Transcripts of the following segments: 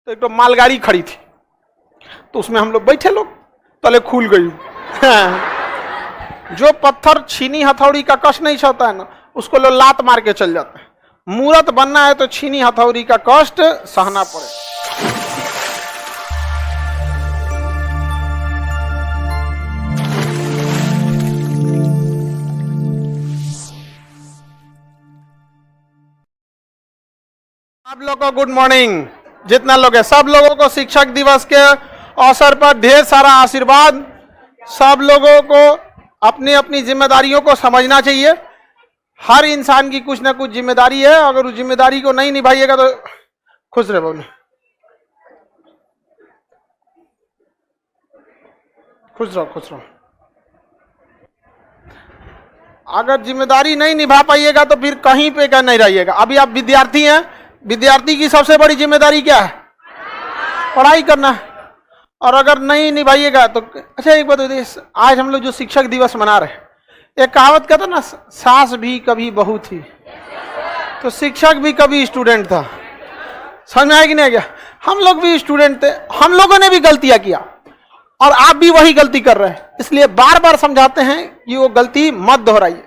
तो एक तो मालगाड़ी खड़ी थी, तो उसमें हम लोग बैठे, लोग तले खुल गई। जो पत्थर छीनी हथौड़ी का कष्ट नहीं सहता है ना, उसको लोग लात मार के चल जाते हैं। मूर्त बनना है तो छीनी हथौड़ी का कष्ट सहना पड़े। आप लोग को गुड मॉर्निंग। जितना लोग है सब लोगों को शिक्षक दिवस के अवसर पर ढेर सारा आशीर्वाद। सब लोगों को अपनी अपनी जिम्मेदारियों को समझना चाहिए। हर इंसान की कुछ ना कुछ जिम्मेदारी है, अगर उस जिम्मेदारी को नहीं निभाइएगा तो खुश रहे बोले, खुश रहो खुश रहो। अगर जिम्मेदारी नहीं निभा पाइएगा तो फिर कहीं पे का नहीं रहिएगा। अभी आप विद्यार्थी हैं, विद्यार्थी की सबसे बड़ी जिम्मेदारी क्या है? पढ़ाई करना है। और अगर नहीं निभाइएगा तो अच्छा एक बात बताइए, आज हम लोग जो शिक्षक दिवस मना रहे हैं, एक कहावत कहता ना, सास भी कभी बहू थी, तो शिक्षक भी कभी स्टूडेंट था। समझ में आया कि नहीं गया? हम लोग भी स्टूडेंट थे, हम लोगों ने भी गलतियां किया और आप भी वही गलती कर रहे हैं। इसलिए बार बार समझाते हैं कि वो गलती मत दोहराइए।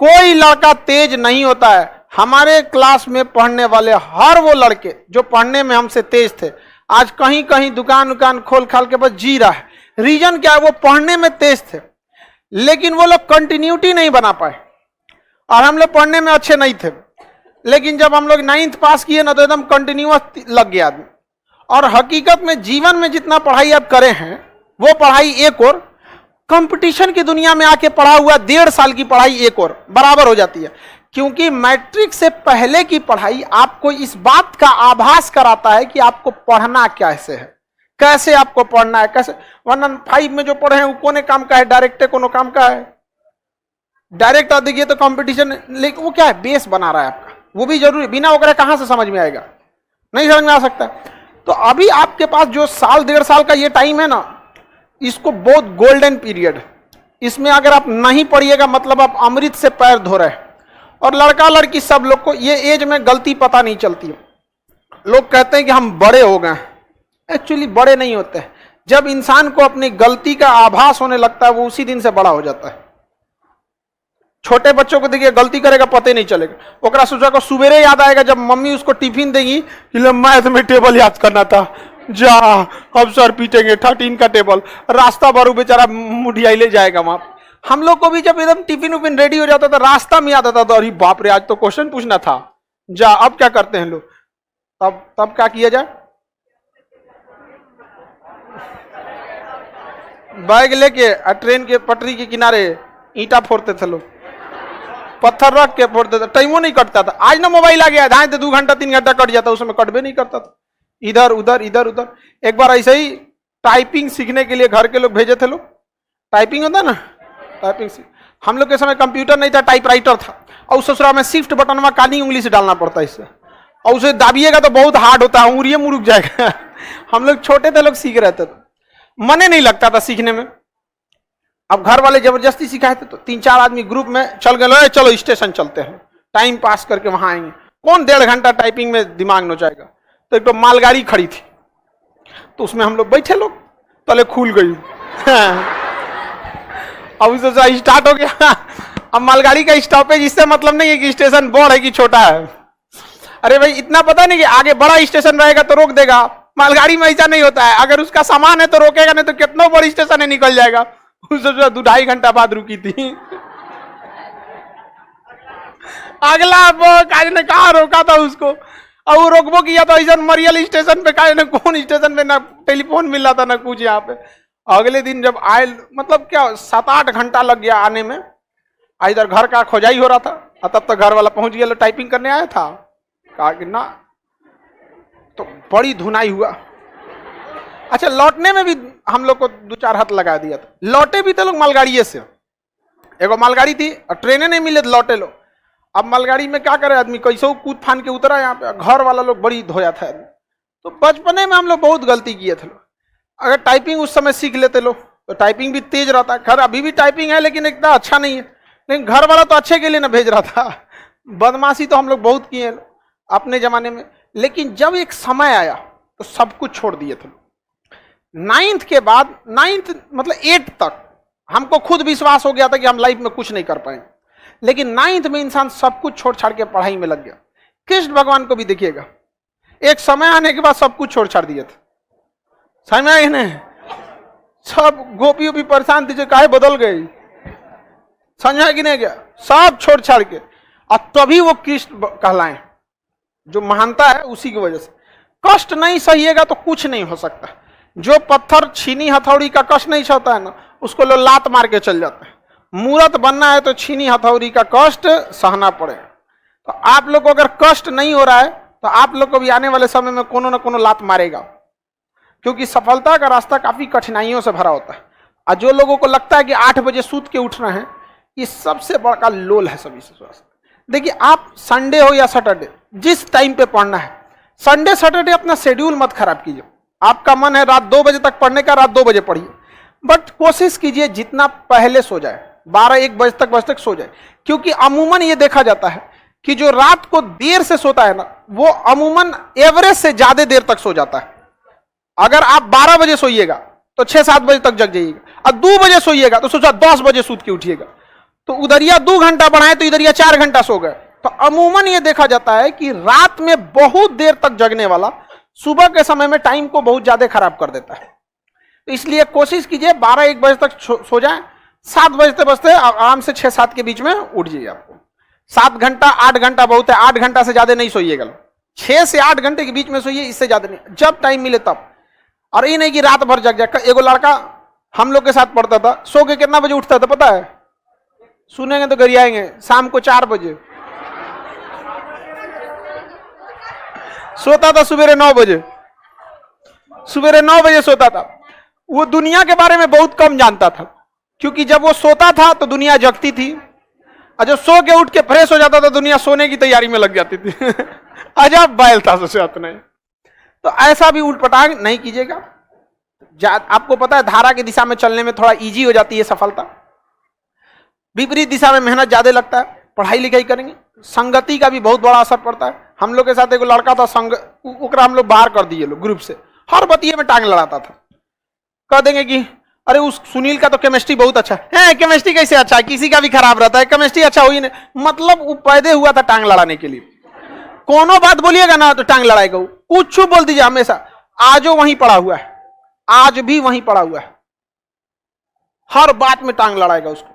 कोई लड़का तेज नहीं होता है। हमारे क्लास में पढ़ने वाले हर वो लड़के जो पढ़ने में हमसे तेज थे, आज कहीं कहीं दुकान खोल खाल के बस जी रहा है। रीजन क्या है? वो पढ़ने में तेज थे लेकिन वो लोग कंटिन्यूटी नहीं बना पाए। और हम लोग पढ़ने में अच्छे नहीं थे, लेकिन जब हम लोग 9th पास किए ना तो एकदम कंटिन्यूअस लग गया आदमी। और हकीकत में जीवन में जितना पढ़ाई आप करे हैं वो पढ़ाई एक और, कंपटीशन की दुनिया में आके पढ़ा हुआ 1.5 साल की पढ़ाई एक और बराबर हो जाती है। क्योंकि मैट्रिक से पहले की पढ़ाई आपको इस बात का आभास कराता है कि आपको पढ़ना कैसे है, कैसे आपको पढ़ना है, कैसे। 1 और 5 में जो पढ़े हैं वो कोने काम का है, डायरेक्ट कोनो काम का है। डायरेक्ट आ देखिए तो कंपटीशन, लेकिन वो क्या है? बेस बना रहा है आपका, वो भी जरूरी। बिना वगैरह कहां से समझ में आएगा? नहीं समझ में आ सकता। तो अभी आपके पास जो साल 1.5 साल का ये टाइम है ना, इसको बहुत गोल्डन पीरियड। इसमें अगर आप नहीं पढ़िएगा मतलब आप अमृत से पैर धो रहे हैं। और लड़का लड़की सब लोग को ये एज में गलती पता नहीं चलती है। लोग कहते हैं कि हम बड़े हो गए, एक्चुअली बड़े नहीं होते हैं। जब इंसान को अपनी गलती का आभास होने लगता है वो उसी दिन से बड़ा हो जाता है। छोटे बच्चों को देखिए, गलती करेगा पता नहीं चलेगा। ओकरा सोचा को सुबेरे याद आएगा जब मम्मी उसको टिफिन देगी कि मैथ में टेबल याद करना था, जा अब सर पीटेंगे 13 का टेबल। रास्ता भर बेचारा मुठिया ले जाएगा वहां। हम लोग को भी जब एकदम टिफिन उफिन रेडी हो जाता था, रास्ता में याद आता था, अरे बाप रे आज तो क्वेश्चन पूछना था, जा। अब क्या करते हैं लोग? तब क्या किया जाए? बैग लेके ट्रेन के पटरी के किनारे ईंटा फोड़ते थे लोग, पत्थर रख के फोड़ते थे, टाइमो नहीं कटता था। आज ना मोबाइल आ गया, धाए 2 घंटा 3 घंटा कट जाता, उसमें कटबे नहीं करता था। इधर उधर इधर उधर। एक बार ऐसे ही टाइपिंग सीखने के लिए घर के लोग भेजे थे लोग। टाइपिंग होता ना, टाइपिंग हम लोग के समय कंप्यूटर नहीं था, टाइपराइटर था। और उस ससुरा में शिफ्ट बटन में काली उंगली से डालना पड़ता है इससे, और उसे दाबिएगा तो बहुत हार्ड होता है, उंगलियां मुड़क जाएगा। हम लोग छोटे थे, लोग सीख रहे थे, मने नहीं लगता था सीखने में। अब घर वाले जबरदस्ती सिखाए थे तो 3-4 आदमी ग्रुप में चल गए, चलो स्टेशन चलते हैं, टाइम पास करके वहां आएंगे। कौन 1.5 घंटा टाइपिंग में दिमाग नोचाएगा? तो एक तो मालगाड़ी खड़ी थी, तो उसमें हम लोग बैठे, लोग तले खुल गई। अब उसे स्टार्ट हो गया। अब मालगाड़ी का स्टॉपेज इससे मतलब नहीं है कि स्टेशन बड़ा है कि छोटा है। अरे भाई इतना पता नहीं कि आगे बड़ा स्टेशन रहेगा तो रोक देगा। मालगाड़ी में ऐसा नहीं होता है, अगर उसका सामान है तो रोकेगा, नहीं तो कितना बड़ी स्टेशन है निकल जाएगा। उससे 2-2.5 घंटा बाद रुकी थी। अगला काज ने कहा रोका था उसको, और वो रोकबो किया तो ऐसा मरियल स्टेशन पे, काज ने कौन स्टेशन पे, ना टेलीफोन मिल रहा था ना कुछ यहाँ पे। अगले दिन जब आए, मतलब क्या 7-8 घंटा लग गया आने में। इधर घर का खोजाई हो रहा था, तब तक घर वाला पहुंच गया, टाइपिंग करने आया था। कहा कि ना, तो बड़ी धुनाई हुआ। अच्छा, लौटने में भी हम लोग को 2-4 हाथ लगा दिया था। लौटे भी थे लोग मालगाड़ी से। एगो मालगाड़ी थी और ट्रेनें नहीं मिले तो लौटे लोग। अब मालगाड़ी में क्या करे आदमी, कैसे कूद फान के उतरा यहाँ पे। घर वाला लोग बड़ी धोया था आदमी। तो बचपने में हम लोग बहुत गलती किए थे लोग। अगर टाइपिंग उस समय सीख लेते लोग तो टाइपिंग भी तेज रहता है। खैर अभी भी टाइपिंग है लेकिन इतना अच्छा नहीं है। लेकिन घर वाला तो अच्छे के लिए ना भेज रहा था। बदमाशी तो हम लोग बहुत किए अपने जमाने में। लेकिन जब एक समय आया तो सब कुछ छोड़ दिए थे। 9th के बाद 9th मतलब 8 तक हमको खुद विश्वास हो गया था कि हम लाइफ में कुछ नहीं कर पाएंगे, लेकिन 9th में इंसान सब कुछ छोड़ छाड़ के पढ़ाई में लग गया। कृष्ण भगवान को भी देखिएगा, एक समय आने के बाद सब कुछ छोड़ छाड़ दिए थे। समझ में आई नहीं? सब गोपी ओपी परेशान थे, काहे बदल गई, समझा कि नहीं गया, सब छोड़ छाड़ के, और तभी वो कृष्ण कहलाए। जो महानता है उसी की वजह से। कष्ट नहीं सहिएगा तो कुछ नहीं हो सकता। जो पत्थर छीनी हथौड़ी का कष्ट नहीं सहता है ना, उसको लोग लात मार के चल जाते हैं। मूर्त बनना है तो छीनी हथौड़ी का कष्ट सहना पड़ेगा। तो आप लोग को अगर कष्ट नहीं हो रहा है तो आप लोग को भी आने वाले समय में कोनो न कोनो लात मारेगा, क्योंकि सफलता का रास्ता काफी कठिनाइयों से भरा होता है। और जो लोगों को लगता है कि 8 बजे सूत के उठना है, ये सबसे बड़ा लोल है सभी से। देखिए, आप संडे हो या सैटरडे, जिस टाइम पे पढ़ना है, संडे सैटरडे अपना शेड्यूल मत खराब कीजिए। आपका मन है रात 2 बजे तक पढ़ने का, रात 2 बजे पढ़िए, बट कोशिश कीजिए जितना पहले सो जाए, 12-1 बजे तक सो जाए। क्योंकि अमूमन ये देखा जाता है कि जो रात को देर से सोता है ना, वो अमूमन एवरेज से ज्यादा देर तक सो जाता है। अगर आप 12 बजे सोइएगा तो 6-7 बजे तक जग जाइएगा, और 2 बजे सोइएगा तो सोचा 10 बजे सूत के उठिएगा, तो उधरिया 2 घंटा बढ़ाए तो इधरिया 4 घंटा सो गए। तो अमूमन ये देखा जाता है कि रात में बहुत देर तक जगने वाला सुबह के समय में टाइम को बहुत ज्यादा खराब कर देता है। तो इसलिए कोशिश कीजिए 12-1 बजे तक सो जाए, 7 बजते बजते आराम से 6-7 के बीच में उठ जाइए। आपको 7 घंटा 8 घंटा बहुत है, 8 घंटा से ज्यादा नहीं सोइएगा। 6 से 8 घंटे के बीच में सोइए, इससे ज्यादा नहीं, जब टाइम मिले तब। और ये नहीं कि रात भर जग जाए। एगो लड़का हम लोग के साथ पढ़ता था, सो के कितना बजे उठता था पता है? सुनेंगे तो गरियाएंगे, शाम को 4 बजे सोता था, सवेरे 9 बजे, सवेरे 9 बजे सोता था। वो दुनिया के बारे में बहुत कम जानता था, क्योंकि जब वो सोता था तो दुनिया जगती थी, और जब सो के उठ के फ्रेश हो जाता था दुनिया सोने की तैयारी में लग जाती थी। अजब बैल था सोचे अपने। तो ऐसा भी उल्टपटांग नहीं कीजिएगा। आपको पता है धारा की दिशा में चलने में थोड़ा इजी हो जाती है सफलता, विपरीत दिशा में मेहनत ज्यादा लगता है। पढ़ाई लिखाई करेंगे, संगति का भी बहुत बड़ा असर पड़ता है। हम लोग के साथ एक लड़का था, ओकरा हम लोग बाहर कर दिए लोग ग्रुप से, हर बतिये में टांग लड़ाता था। कह देंगे कि अरे उस सुनील का तो केमिस्ट्री बहुत अच्छा है, केमिस्ट्री कैसे अच्छा है, किसी का भी खराब रहता है, केमिस्ट्री अच्छा हुई नहीं। मतलब वो पैदा हुआ था टांग लड़ाने के लिए। कोनो बात बोलिएगा ना तो टांग लड़ाएगा, कुछ बोल दीजिए हमेशा। आजो वहीं पड़ा हुआ है, आज भी वहीं पड़ा हुआ है, हर बात में टांग लड़ाएगा उसको।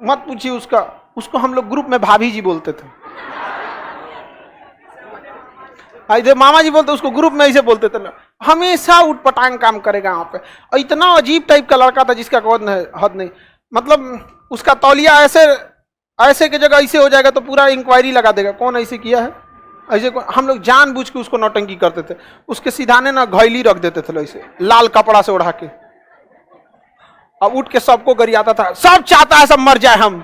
मत पूछिए उसको हम लोग ग्रुप में भाभी जी बोलते थे, इधर मामा जी बोलते, उसको ग्रुप में ऐसे बोलते थे ना। हमेशा उठपटांग काम करेगा वहां पे। और इतना अजीब टाइप का लड़का था जिसका कोई हद नहीं। मतलब उसका तौलिया ऐसे की जगह ऐसे हो जाएगा तो पूरा इंक्वायरी लगा देगा, कौन ऐसे किया है, ऐसे हम लोग जानबूझ के उसको नौटंकी करते थे। उसके सिधाने ना घैली रख देते थे ऐसे लाल कपड़ा से ओढ़ा के, अब उठ के सबको गरियाता था, सब चाहता है सब मर जाए हम।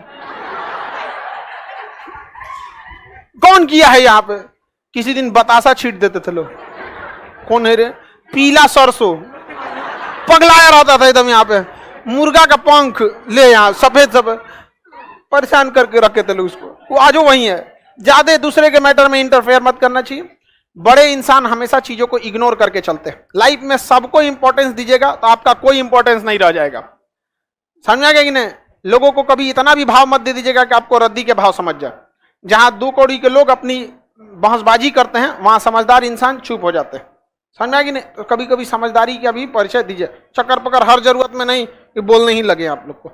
कौन किया है यहाँ पे? किसी दिन बतासा छीट देते थे लोग, कौन है रे, पीला सरसों, पगलाया रहता था एकदम। यहाँ पे मुर्गा का पंख ले, यहाँ सफेद परेशान करके रखे थे लोग उसको। वो आज वही है। ज्यादा दूसरे के मैटर में इंटरफेयर मत करना चाहिए। बड़े इंसान हमेशा चीजों को इग्नोर करके चलते हैं। लाइफ में सबको इंपॉर्टेंस दीजिएगा तो आपका कोई इंपॉर्टेंस नहीं रह जाएगा। समझा गया कि नहीं? लोगों को कभी इतना भी भाव मत दे दीजिएगा कि आपको रद्दी के भाव समझ जाए। जहां 2 कौड़ी के लोग अपनी बहसबाजी करते हैं, वहां समझदार इंसान चुप हो जाते हैं। समझा कि नहीं? तो कभी कभी समझदारी का भी परिचय दीजिए। चक्कर पकड़ हर जरूरत में नहीं कि बोलने ही लगे आप लोग को।